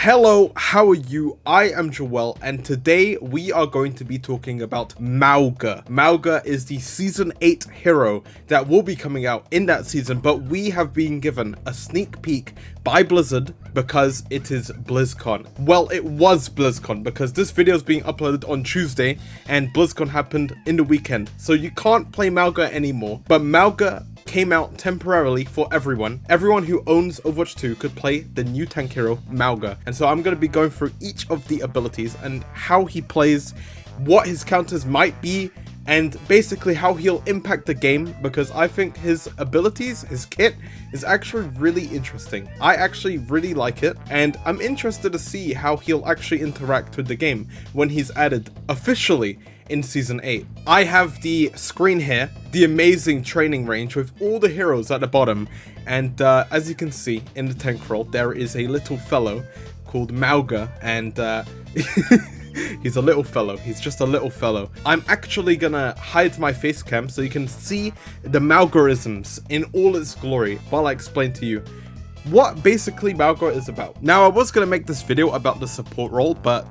Hello, how are you? I am Joel, and today we are going to be talking about Mauga. Mauga is the Season 8 hero that will be coming out in that season, but we have been given a sneak peek by Blizzard because it is Blizzcon. Well, it was Blizzcon because this video is being uploaded on Tuesday, and Blizzcon happened in the weekend. So you can't play Mauga anymore, but Mauga came out temporarily for everyone. Everyone who owns Overwatch 2 could play the new tank hero, Mauga. And so I'm going to be going through each of the abilities and how he plays, what his counters might be, and basically how he'll impact the game, because I think his abilities, his kit, is actually really interesting. I actually really like it, and I'm interested to see how he'll actually interact with the game when he's added officially in Season 8. I have the screen here, the amazing training range with all the heroes at the bottom, and as you can see in the tank role, there is a little fellow called Mauga, and he's a little fellow. He's just a little fellow. I'm actually gonna hide my face cam so you can see the Maugaisms in all its glory while I explain to you what basically Mauga is about. Now, I was gonna make this video about the support role, but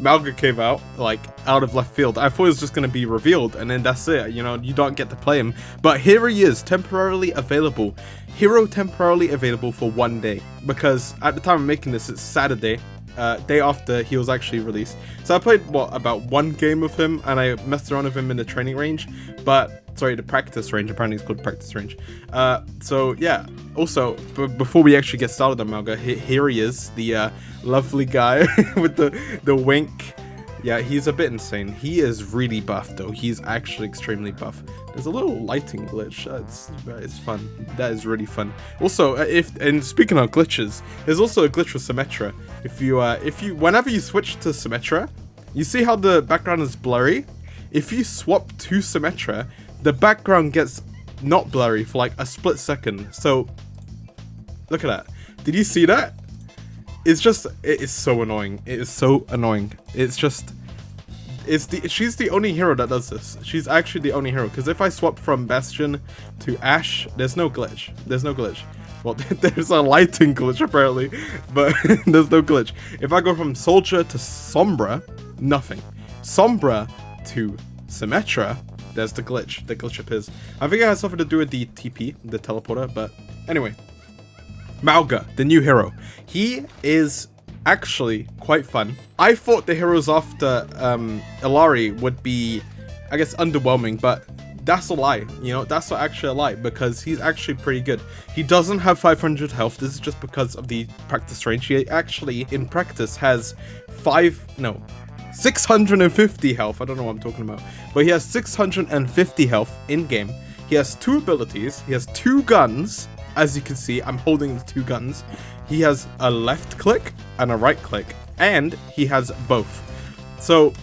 Mauga came out like out of left field. I thought it was just gonna be revealed and then that's it, you know, you don't get to play him. But here he is, temporarily available. Hero temporarily available for 1 day, because at the time of making this, it's Saturday, day after he was actually released. So I played about one game of him, and I messed around with him in the training range, but sorry, the practice range. Apparently it's called practice range. So yeah, also before we actually get started on Mauga, here he is, the lovely guy with the wink. Yeah, he's a bit insane. He is really buff though. He's actually extremely buff. There's a little lighting glitch. It's fun. That is really fun. Also, and speaking of glitches, there's also a glitch with Symmetra. Whenever you switch to Symmetra, you see how the background is blurry? If you swap to Symmetra, the background gets not blurry for like a split second. So look at that. Did you see that? It is so annoying. It is so annoying. She's the only hero that does this. She's actually the only hero, because if I swap from Bastion to Ashe, there's no glitch. There's no glitch. Well, there's a lighting glitch apparently, but there's no glitch. If I go from Soldier to Sombra, nothing. Sombra to Symmetra, there's the glitch. The glitch appears. I think it has something to do with the TP, the teleporter, but anyway. Mauga, the new hero. He is actually quite fun. I thought the heroes after Illari would be, I guess, underwhelming, but that's a lie. You know, that's not actually a lie, because he's actually pretty good. He doesn't have 500 health. This is just because of the practice range. He actually, in practice, has 650 health. I don't know what I'm talking about, but he has 650 health in game. He has 2 abilities. He has 2 guns. As you can see, I'm holding the 2 guns. He has a left click and a right click, and he has both. So,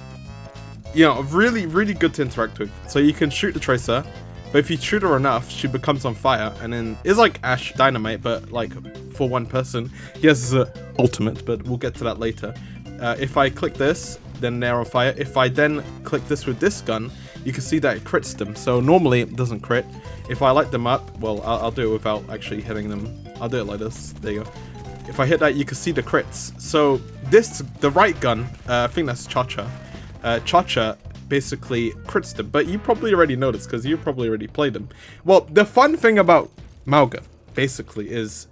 you know, really, really good to interact with. So you can shoot the Tracer, but if you shoot her enough, she becomes on fire, and then it's like Ashe Dynamite, but like for one person. He has his ultimate, but we'll get to that later. If I click this, then they're on fire. If I then click this with this gun, you can see that it crits them. So normally it doesn't crit. If I light them up, well, I'll do it without actually hitting them. I'll do it like this. There you go. If I hit that, you can see the crits. So the right gun, I think that's Cha-Cha. Cha-Cha basically crits them, but you probably already noticed because you probably already played them. Well, the fun thing about Mauga basically is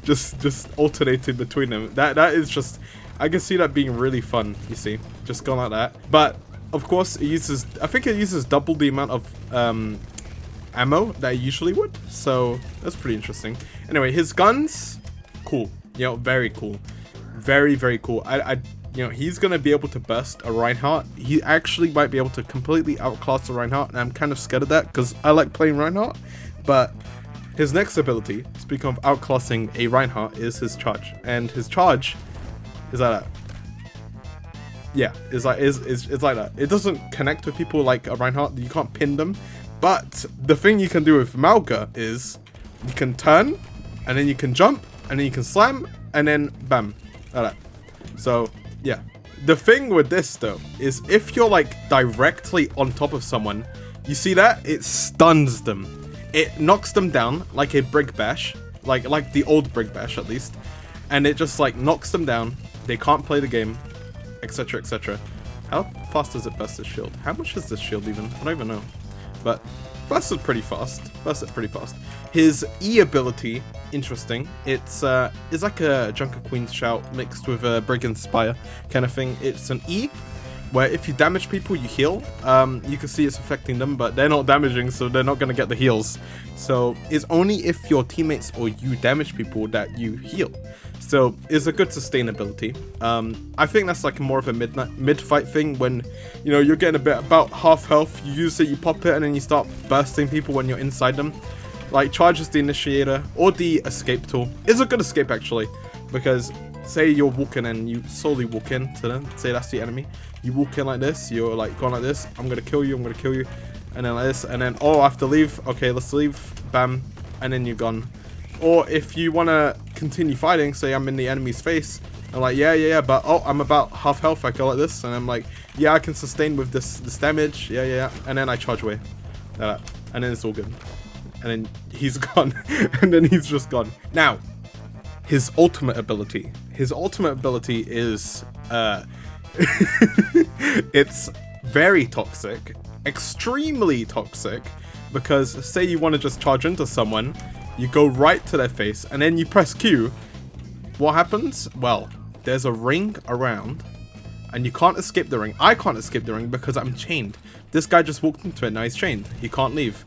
just alternating between them. That is just, I can see that being really fun. You see, just going like that. But of course, I think it uses double the amount of ammo that it usually would. So that's pretty interesting. Anyway, his guns, cool. You know, very cool, very, very cool. You know, he's gonna be able to burst a Reinhardt. He actually might be able to completely outclass a Reinhardt, and I'm kind of scared of that because I like playing Reinhardt. But his next ability, speaking of outclassing a Reinhardt, is his charge, and his charge is like that. Yeah, it's like that. It doesn't connect with people like a Reinhardt. You can't pin them. But the thing you can do with Mauga is you can turn, and then you can jump, and then you can slam, and then bam, like that. So yeah, the thing with this though is if you're like directly on top of someone, you see that it stuns them. It knocks them down like a brick bash, like the old Brig Bash at least, and it just like knocks them down. They can't play the game, etc, etc. How fast does it burst his shield? How much is this shield even? I don't even know. But bursts it pretty fast. His E ability, interesting. It's like a Junker Queen's Shout mixed with a Brigand Spire kind of thing. It's an E where if you damage people, you heal. You can see it's affecting them, but they're not damaging, so they're not going to get the heals. So it's only if your teammates or you damage people that you heal. So it's a good sustainability. I think that's like more of a mid-fight thing when, you know, you're getting about half health, you use it, you pop it, and then you start bursting people when you're inside them. Like, charges the initiator or the escape tool. It's a good escape actually, because say you're walking and you slowly walk in to them, say that's the enemy, you walk in like this, you're like going like this, I'm gonna kill you, and then like this, and then, oh, I have to leave, okay, let's leave, bam, and then you're gone. Or if you want to continue fighting, say I'm in the enemy's face, I'm like, yeah, but oh, I'm about half health, I go like this, and I'm like, yeah, I can sustain with this damage, yeah, and then I charge away, and then it's all good, and then he's gone, and then he's just gone. Now, his ultimate ability is, it's very toxic, extremely toxic, because say you want to just charge into someone, you go right to their face, and then you press Q. What happens? Well, there's a ring around, and you can't escape the ring. I can't escape the ring because I'm chained. This guy just walked into it, now he's chained. He can't leave.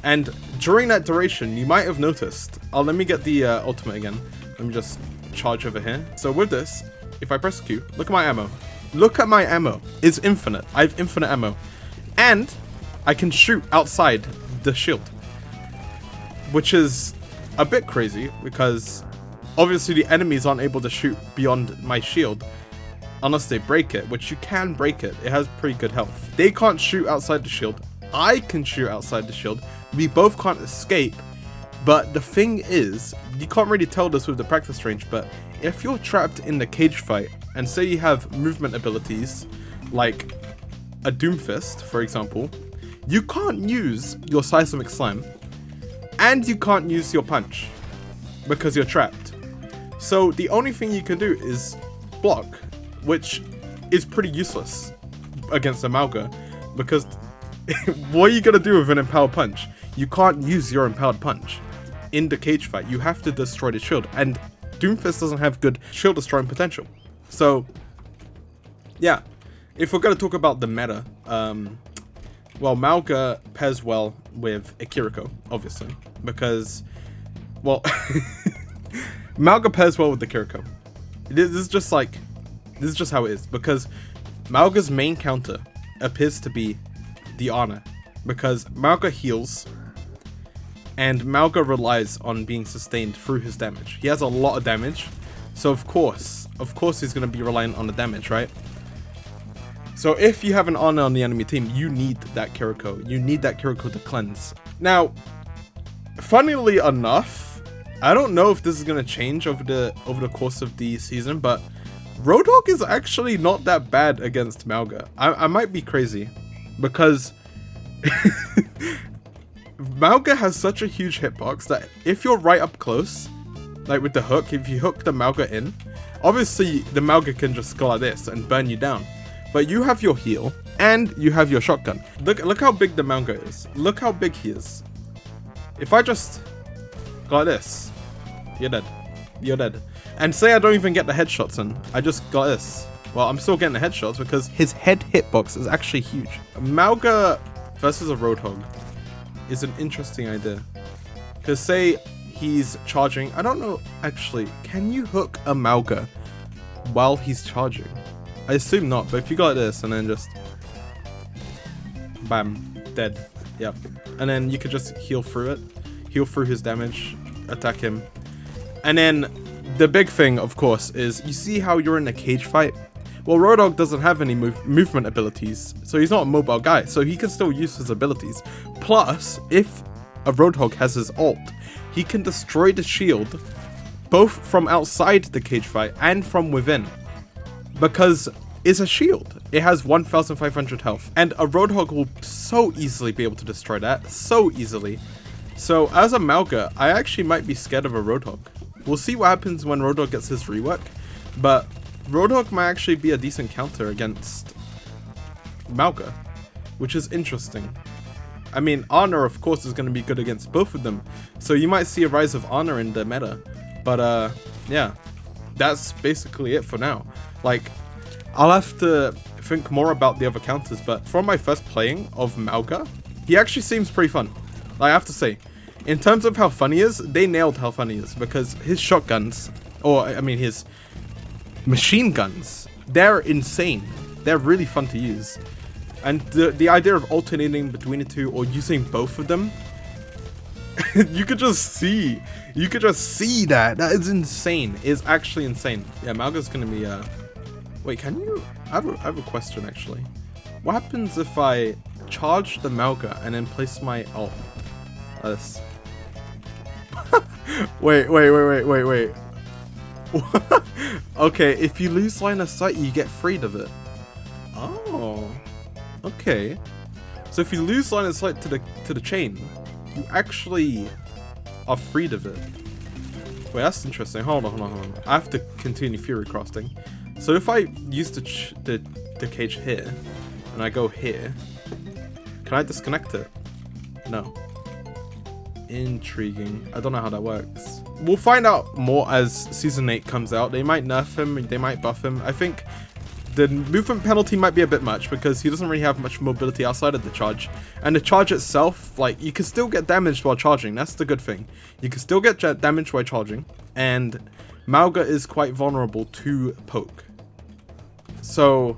And during that duration, you might have noticed... Oh, let me get the ultimate again. Let me just charge over here. So with this, if I press Q, look at my ammo. Look at my ammo. It's infinite. I have infinite ammo. And I can shoot outside the shield, which is a bit crazy because obviously the enemies aren't able to shoot beyond my shield unless they break it, which you can break it. It has pretty good health. They can't shoot outside the shield. I can shoot outside the shield. We both can't escape. But the thing is, you can't really tell this with the practice range, but if you're trapped in the cage fight and say you have movement abilities like a Doomfist, for example, you can't use your Seismic Slam and you can't use your punch because you're trapped. So the only thing you can do is block, which is pretty useless against a Mauga, because what are you going to do with an empowered punch? You can't use your empowered punch in the cage fight. You have to destroy the shield, and Doomfist doesn't have good shield destroying potential. So yeah, if we're going to talk about the meta, well, Mauga pairs well with a Kiriko, obviously, because, well, Mauga pairs well with the Kiriko. This is just how it is, because Mauga's main counter appears to be the Ana, because Mauga heals, and Mauga relies on being sustained through his damage. He has a lot of damage, so of course he's going to be reliant on the damage, right? So if you have an Ana on the enemy team, you need that Kiriko. You need that Kiriko to cleanse. Now, funnily enough, I don't know if this is going to change over the course of the season, but Roadhog is actually not that bad against Mauga. I might be crazy, because Mauga has such a huge hitbox that if you're right up close, like with the hook, if you hook the Mauga in, obviously the Mauga can just go like this and burn you down. But you have your heal, and you have your shotgun. Look how big the Mauga is. Look how big he is. If I just go like this, you're dead. You're dead. And say I don't even get the headshots in, I just got this. Well, I'm still getting the headshots because his head hitbox is actually huge. Mauga versus a Roadhog is an interesting idea. Because say he's charging, I don't know, actually, can you hook a Mauga while he's charging? I assume not, but if you go like this and then just bam, dead. Yep. And then you could just heal through it, heal through his damage, attack him. And then the big thing, of course, is you see how you're in a cage fight? Well, Roadhog doesn't have any movement abilities, so he's not a mobile guy, so he can still use his abilities. Plus, if a Roadhog has his ult, he can destroy the shield both from outside the cage fight and from within, because it's a shield. It has 1,500 health, and a Roadhog will so easily be able to destroy that, so easily. So as a Mauga, I actually might be scared of a Roadhog. We'll see what happens when Roadhog gets his rework, but Roadhog might actually be a decent counter against Mauga, which is interesting. I mean, Ana of course is going to be good against both of them, so you might see a rise of Ana in the meta. But yeah, that's basically it for now. Like, I'll have to think more about the other counters, but from my first playing of Mauga, he actually seems pretty fun. I have to say, in terms of how fun he is, they nailed how fun he is, because his shotguns, or I mean his machine guns, they're insane. They're really fun to use. And the idea of alternating between the two or using both of them, you could just see that. That is insane. It's actually insane. Yeah, Mauga's gonna be wait, can you? I have a question actually. What happens if I charge the Mauga and then place my ult? This. wait. Okay, if you lose line of sight, you get freed of it. Oh, okay. So if you lose line of sight to the chain, you actually are freed of it. Wait, that's interesting. Hold on. I have to continue Fury Crafting. So if I use the cage here, and I go here, can I disconnect it? No. Intriguing. I don't know how that works. We'll find out more as Season 8 comes out. They might nerf him, they might buff him. I think the movement penalty might be a bit much because he doesn't really have much mobility outside of the charge. And the charge itself, like, you can still get damaged while charging. That's the good thing. You can still get damaged while charging. And Mauga is quite vulnerable to poke. So,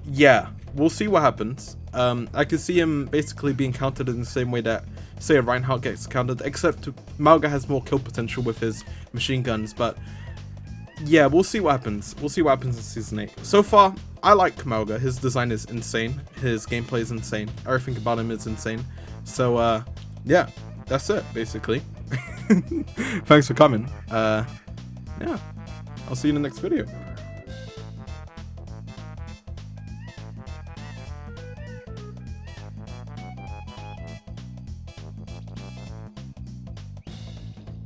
yeah, we'll see what happens. I can see him basically being countered in the same way that, say, a Reinhardt gets countered, except Mauga has more kill potential with his machine guns, but yeah, we'll see what happens. We'll see what happens in Season 8. So far, I like Mauga. His design is insane. His gameplay is insane. Everything about him is insane. So, yeah, that's it, basically. Thanks for coming. Yeah, I'll see you in the next video.